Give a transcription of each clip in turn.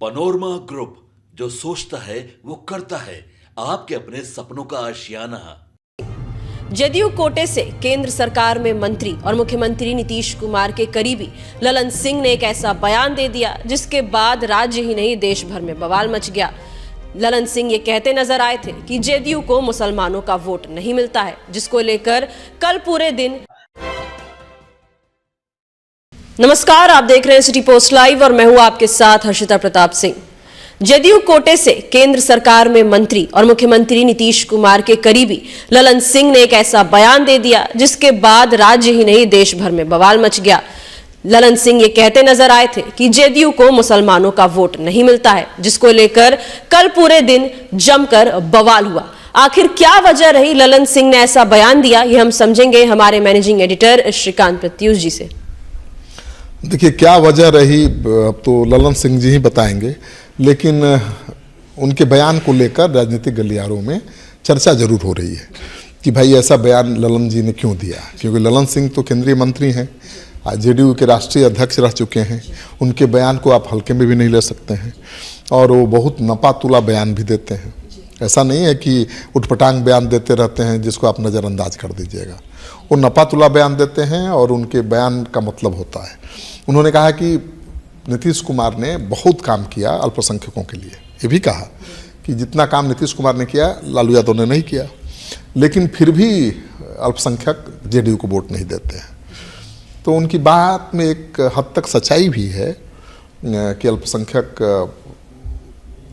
Panorama group, जो सोचता है वो करता है। आपके अपने सपनों का आशियाना। जदयू कोटे से केंद्र सरकार में मंत्री और मुख्यमंत्री नीतीश कुमार के करीबी ललन सिंह ने एक ऐसा बयान दे दिया जिसके बाद राज्य ही नहीं देश भर में बवाल मच गया। ललन सिंह ये कहते नजर आए थे कि जदयू को मुसलमानों का वोट नहीं मिलता है, जिसको लेकर कल पूरे दिन। नमस्कार, आप देख रहे हैं सिटी पोस्ट लाइव और मैं हूं आपके साथ हर्षिता प्रताप सिंह। जदयू कोटे से केंद्र सरकार में मंत्री और मुख्यमंत्री नीतीश कुमार के करीबी ललन सिंह ने एक ऐसा बयान दे दिया जिसके बाद राज्य ही नहीं देश भर में बवाल मच गया। ललन सिंह ये कहते नजर आए थे कि जदयू को मुसलमानों का वोट नहीं मिलता है, जिसको लेकर कल पूरे दिन जमकर बवाल हुआ। आखिर क्या वजह रही ललन सिंह ने ऐसा बयान दिया, ये हम समझेंगे हमारे मैनेजिंग एडिटर श्रीकांत प्रत्युष जी से। देखिए, क्या वजह रही अब तो ललन सिंह जी ही बताएंगे, लेकिन उनके बयान को लेकर राजनीतिक गलियारों में चर्चा जरूर हो रही है कि भाई ऐसा बयान ललन जी ने क्यों दिया। क्योंकि ललन सिंह तो केंद्रीय मंत्री हैं, जेडीयू के राष्ट्रीय अध्यक्ष रह चुके हैं। उनके बयान को आप हल्के में भी नहीं ले सकते हैं और वो बहुत नपा तुला बयान भी देते हैं। ऐसा नहीं है कि उठपटांग बयान देते रहते हैं जिसको आप नज़रअंदाज कर दीजिएगा। वो नपा तुला बयान देते हैं और उनके बयान का मतलब होता है। उन्होंने कहा कि नीतीश कुमार ने बहुत काम किया अल्पसंख्यकों के लिए। ये भी कहा कि जितना काम नीतीश कुमार ने किया लालू यादव ने नहीं किया, लेकिन फिर भी अल्पसंख्यक जेडीयू को वोट नहीं देते हैं। तो उनकी बात में एक हद तक सच्चाई भी है कि अल्पसंख्यक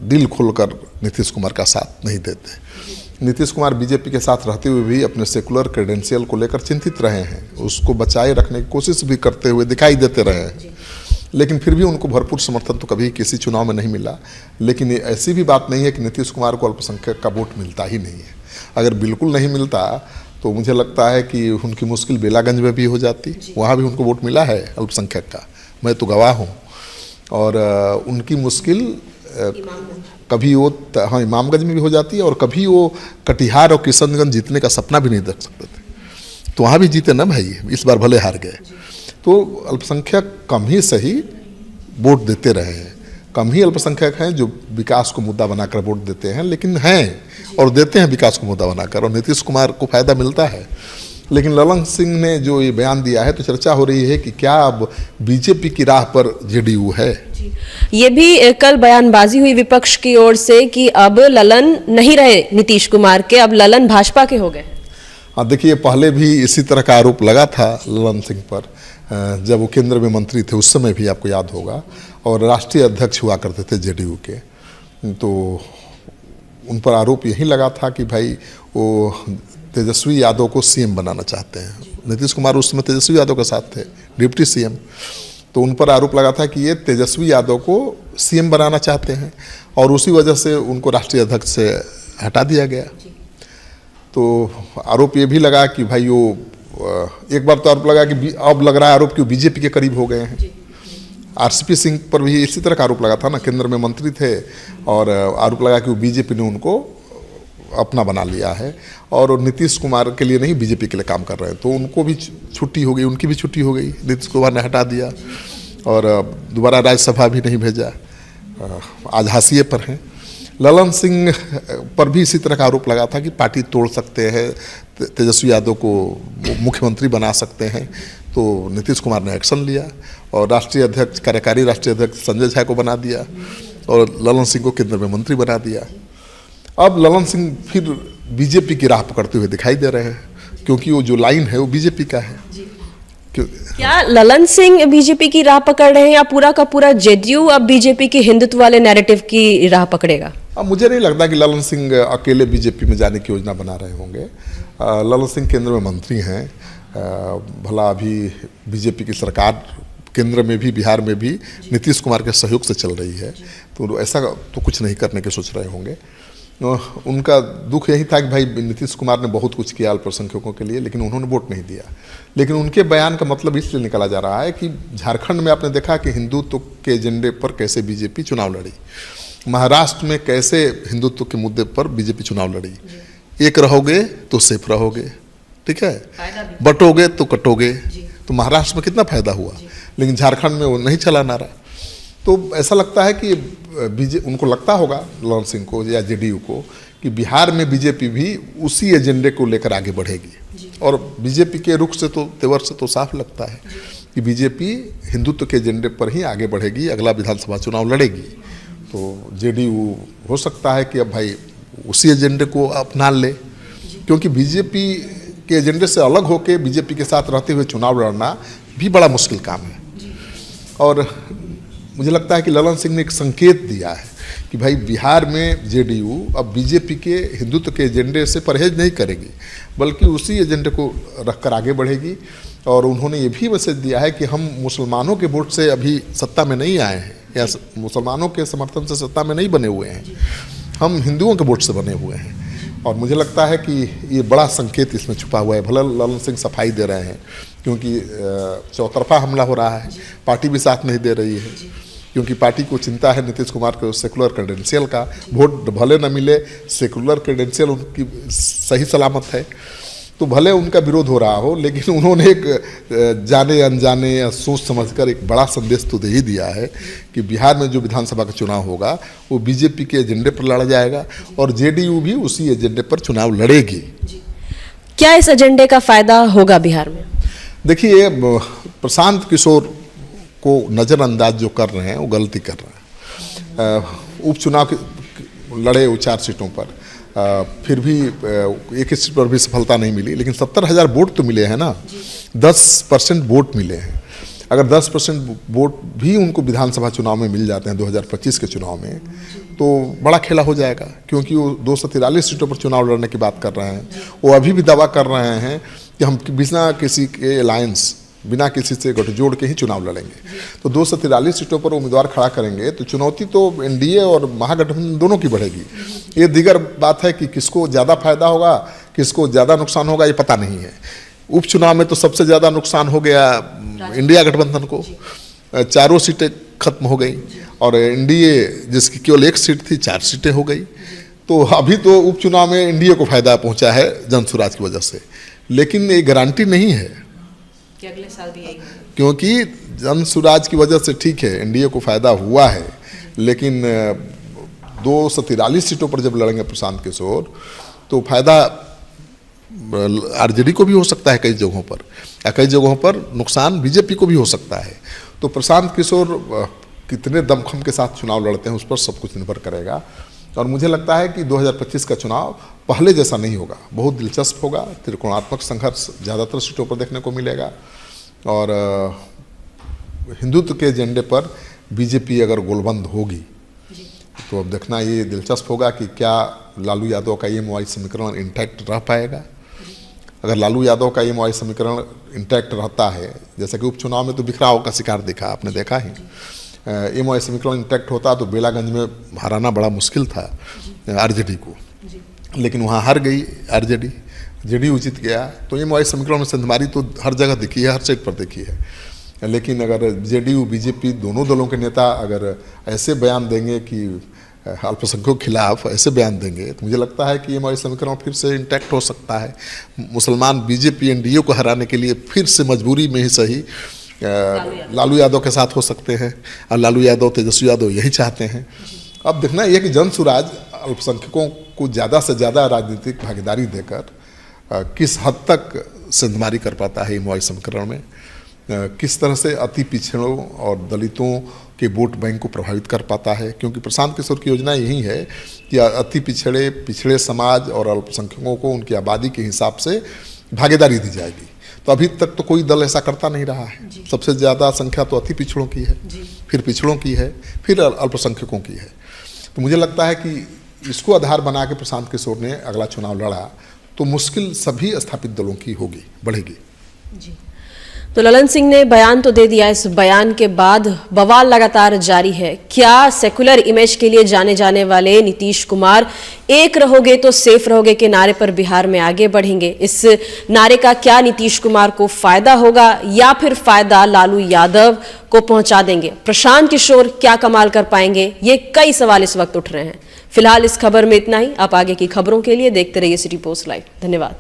दिल खोलकर नीतीश कुमार का साथ नहीं देते। नीतीश कुमार बीजेपी के साथ रहते हुए भी अपने सेकुलर क्रेडेंशियल को लेकर चिंतित रहे हैं, उसको बचाए रखने की कोशिश भी करते हुए दिखाई देते रहे हैं, लेकिन फिर भी उनको भरपूर समर्थन तो कभी किसी चुनाव में नहीं मिला। लेकिन ऐसी भी बात नहीं है कि नीतीश कुमार को अल्पसंख्यक का वोट मिलता ही नहीं है। अगर बिल्कुल नहीं मिलता तो मुझे लगता है कि उनकी मुश्किल बेलागंज में भी हो जाती, वहाँ भी उनको वोट मिला है अल्पसंख्यक का, मैं तो गवाह हूँ। और उनकी मुश्किल कभी वो इमामगंज में भी हो जाती है और कभी वो कटिहार और किशनगंज जीतने का सपना भी नहीं देख सकते थे, तो वहाँ भी जीते ना भाई, इस बार भले हार गए। तो अल्पसंख्यक कम ही सही वोट देते रहे हैं, कम ही अल्पसंख्यक हैं जो विकास को मुद्दा बनाकर वोट देते हैं, लेकिन हैं और देते हैं विकास को मुद्दा बनाकर, और नीतीश कुमार को फायदा मिलता है। लेकिन ललन सिंह ने जो ये बयान दिया है तो चर्चा हो रही है कि क्या अब बीजेपी की राह पर जेडीयू है। ये भी कल बयानबाजी हुई विपक्ष की ओर से कि अब ललन नहीं रहे नीतीश कुमार के, अब ललन भाजपा के हो गए। हाँ, देखिए, पहले भी इसी तरह का आरोप लगा था ललन सिंह पर, जब वो केंद्र में मंत्री थे उस समय भी, आपको याद होगा, और राष्ट्रीय अध्यक्ष हुआ करते थे जेडीयू के। तो उन पर आरोप यही लगा था कि भाई वो तेजस्वी यादव को सीएम बनाना चाहते हैं। नीतीश कुमार उस समय तेजस्वी यादव के साथ थे, डिप्टी सीएम। तो उन पर आरोप लगा था कि ये तेजस्वी यादव को सीएम बनाना चाहते हैं और उसी वजह से उनको राष्ट्रीय अध्यक्ष से हटा दिया गया। तो आरोप ये भी लगा कि भाई वो, एक बार तो आरोप लगा कि अब लग रहा है आरोप कि वो बीजेपी के करीब हो गए हैं। आरसीपी सिंह पर भी इसी तरह का आरोप लगा था ना, केंद्र में मंत्री थे और आरोप लगा कि वो बीजेपी ने उनको अपना बना लिया है और नीतीश कुमार के लिए नहीं बीजेपी के लिए काम कर रहे हैं। तो उनको भी छुट्टी हो गई, उनकी भी छुट्टी हो गई, नीतीश कुमार ने हटा दिया और दोबारा राज्यसभा भी नहीं भेजा, आज हाशिए पर हैं। ललन सिंह पर भी इसी तरह का आरोप लगा था कि पार्टी तोड़ सकते हैं, तेजस्वी यादव को मुख्यमंत्री बना सकते हैं। तो नीतीश कुमार ने एक्शन लिया और राष्ट्रीय अध्यक्ष, कार्यकारी राष्ट्रीय अध्यक्ष संजय झा को बना दिया और ललन सिंह को केंद्र में मंत्री बना दिया। अब ललन सिंह फिर बीजेपी की राह पकड़ते हुए दिखाई दे रहे हैं, क्योंकि वो जो लाइन है वो बीजेपी का है। क्या ललन सिंह बीजेपी की राह पकड़ रहे हैं या पूरा का पूरा जेडीयू अब बीजेपी की हिंदुत्व वाले नैरेटिव की राह पकड़ेगा? अब मुझे नहीं लगता कि ललन सिंह अकेले बीजेपी में जाने की योजना बना रहे होंगे। ललन सिंह केंद्र में मंत्री हैं, भला अभी बीजेपी की सरकार केंद्र में भी, बिहार में भी नीतीश कुमार के सहयोग से चल रही है, तो ऐसा तो कुछ नहीं करने के सोच रहे होंगे। उनका दुख यही था कि भाई नीतीश कुमार ने बहुत कुछ किया अल्पसंख्यकों के लिए, लेकिन उन्होंने वोट नहीं दिया। लेकिन उनके बयान का मतलब इसलिए निकाला जा रहा है कि झारखंड में आपने देखा कि हिंदुत्व के एजेंडे पर कैसे बीजेपी चुनाव लड़ी, महाराष्ट्र में कैसे हिंदुत्व के मुद्दे पर बीजेपी चुनाव लड़ी। एक रहोगे तो सेफ रहोगे, ठीक है, बटोगे तो कटोगे। तो महाराष्ट्र में कितना फायदा हुआ, लेकिन झारखंड में वो नहीं चला नारा। तो ऐसा लगता है कि उनको लगता होगा ललन सिंह को या जेडीयू को कि बिहार में बीजेपी भी उसी एजेंडे को लेकर आगे बढ़ेगी। और बीजेपी के रुख से तो तेवर से तो साफ लगता है कि बीजेपी हिंदुत्व के एजेंडे पर ही आगे बढ़ेगी, अगला विधानसभा चुनाव लड़ेगी। तो जेडीयू हो सकता है कि अब भाई उसी एजेंडे को अपना ले, क्योंकि बीजेपी के एजेंडे से अलग होकर बीजेपी के साथ रहते हुए चुनाव लड़ना भी बड़ा मुश्किल काम है। और मुझे लगता है कि ललन सिंह ने एक संकेत दिया है कि भाई बिहार में जेडीयू अब बीजेपी के हिंदुत्व के एजेंडे से परहेज नहीं करेगी, बल्कि उसी एजेंडे को रखकर आगे बढ़ेगी। और उन्होंने ये भी मैसेज दिया है कि हम मुसलमानों के वोट से अभी सत्ता में नहीं आए हैं या मुसलमानों के समर्थन से सत्ता में नहीं बने हुए हैं, हम हिंदुओं के वोट से बने हुए हैं। और मुझे लगता है कि ये बड़ा संकेत इसमें छुपा हुआ है। भले ललन सिंह सफाई दे रहे हैं, क्योंकि चौतरफा हमला हो रहा है, पार्टी भी साथ नहीं दे रही है, क्योंकि पार्टी को चिंता है नीतीश कुमार के सेकुलर क्रेडेंशियल का। वोट भले न मिले, सेकुलर क्रेडेंशियल उनकी सही सलामत है, तो भले उनका विरोध हो रहा हो, लेकिन उन्होंने एक जाने अनजाने या सोच समझकर एक बड़ा संदेश तो दे ही दिया है कि बिहार में जो विधानसभा का चुनाव होगा वो बीजेपी के एजेंडे पर लड़ा जाएगा और जेडीयू भी उसी एजेंडे पर चुनाव लड़ेगी। क्या इस एजेंडे का फायदा होगा बिहार में? देखिए, प्रशांत किशोर को नज़रअंदाज जो कर रहे हैं वो गलती कर रहे हैं। उपचुनाव लड़े वो 4 सीटों पर, फिर भी एक सीट पर भी सफलता नहीं मिली, लेकिन 70,000 वोट तो मिले हैं ना, 10% वोट मिले हैं। अगर 10% वोट भी उनको विधानसभा चुनाव में मिल जाते हैं 2025 के चुनाव में, तो बड़ा खेला हो जाएगा, क्योंकि वो 243 सीटों पर चुनाव लड़ने की बात कर रहे हैं। वो अभी भी दावा कर रहे हैं कि हम बिना किसी के अलायंस, बिना किसी से गठजोड़ के ही चुनाव लड़ेंगे। तो 243 सीटों पर उम्मीदवार खड़ा करेंगे तो चुनौती तो एनडीए और महागठबंधन दोनों की बढ़ेगी। ये दीगर बात है कि किसको ज़्यादा फायदा होगा, किसको ज़्यादा नुकसान होगा, ये पता नहीं है। उपचुनाव में तो सबसे ज़्यादा नुकसान हो गया इंडिया गठबंधन को, 4 सीटें खत्म हो गई, और एनडीए जिसकी केवल 1 सीट थी 4 सीटें हो गई। तो अभी तो उपचुनाव में एनडीए को फायदा पहुंचा है जनसुराज की वजह से, लेकिन ये गारंटी नहीं है कि अगले साल भी यही, क्योंकि जनसुराज की वजह से ठीक है एनडीए को फायदा हुआ है, लेकिन 243 सीटों पर जब लड़ेंगे प्रशांत किशोर तो फायदा आरजेडी को भी हो सकता है कई जगहों पर, या कई जगहों पर नुकसान बीजेपी को भी हो सकता है। तो प्रशांत किशोर कितने दमखम के साथ चुनाव लड़ते हैं उस पर सब कुछ निर्भर करेगा। और मुझे लगता है कि 2025 का चुनाव पहले जैसा नहीं होगा, बहुत दिलचस्प होगा। त्रिकोणात्मक संघर्ष ज़्यादातर सीटों पर देखने को मिलेगा, और हिंदुत्व के एजेंडे पर बीजेपी अगर गोलबंद होगी तो अब देखना ये दिलचस्प होगा कि क्या लालू यादव का EMI समीकरण इंटैक्ट रह पाएगा। अगर लालू यादव का EMI समीकरण इंटैक्ट रहता है, जैसा कि उपचुनाव में तो बिखराव का शिकार देखा, आपने देखा ही, EMI समीकरण इंटैक्ट होता तो बेलागंज में हराना बड़ा मुश्किल था आरजेडी को, लेकिन वहाँ हार गई आरजेडी, जेडीयू जीत गया। तो EMI समीकरण में संधमारी तो हर जगह दिखी है, हर सीट पर दिखी है। लेकिन अगर जेडीयू बीजेपी दोनों दलों के नेता अगर ऐसे बयान देंगे कि अल्पसंख्यकों के खिलाफ ऐसे बयान देंगे, तो मुझे लगता है कि EMI समीकरण फिर से इंटैक्ट हो सकता है। मुसलमान बीजेपी एनडीए को हराने के लिए फिर से मजबूरी में ही सही लालू यादव के साथ हो सकते हैं, और लालू यादव तेजस्वी यादव यही चाहते हैं। अब देखना यह कि जनसुराज अल्पसंख्यकों को ज़्यादा से ज़्यादा राजनीतिक भागीदारी देकर किस हद तक सिंधमारी कर पाता है EMI समीकरण में, किस तरह से अति पिछड़ों और दलितों के वोट बैंक को प्रभावित कर पाता है। क्योंकि प्रशांत किशोर की योजना यही है कि अति पिछड़े समाज और अल्पसंख्यकों को उनकी आबादी के हिसाब से भागीदारी दी जाएगी। तो अभी तक तो कोई दल ऐसा करता नहीं रहा है। सबसे ज़्यादा संख्या तो अति पिछड़ों की है, फिर पिछड़ों की है, फिर अल्पसंख्यकों की है। तो मुझे लगता है कि इसको आधार बना के प्रशांत किशोर ने अगला चुनाव लड़ा तो मुश्किल सभी स्थापित दलों की होगी, बढ़ेगी। जी, तो ललन सिंह ने बयान तो दे दिया, इस बयान के बाद बवाल लगातार जारी है। क्या सेकुलर इमेज के लिए जाने जाने वाले नीतीश कुमार एक रहोगे तो सेफ रहोगे के नारे पर बिहार में आगे बढ़ेंगे? इस नारे का क्या नीतीश कुमार को फायदा होगा या फिर फायदा लालू यादव को पहुंचा देंगे? प्रशांत किशोर क्या कमाल कर पाएंगे? ये कई सवाल इस वक्त उठ रहे हैं। फिलहाल इस खबर में इतना ही। आप आगे की खबरों के लिए देखते रहिए सिटी पोस्ट लाइव। धन्यवाद।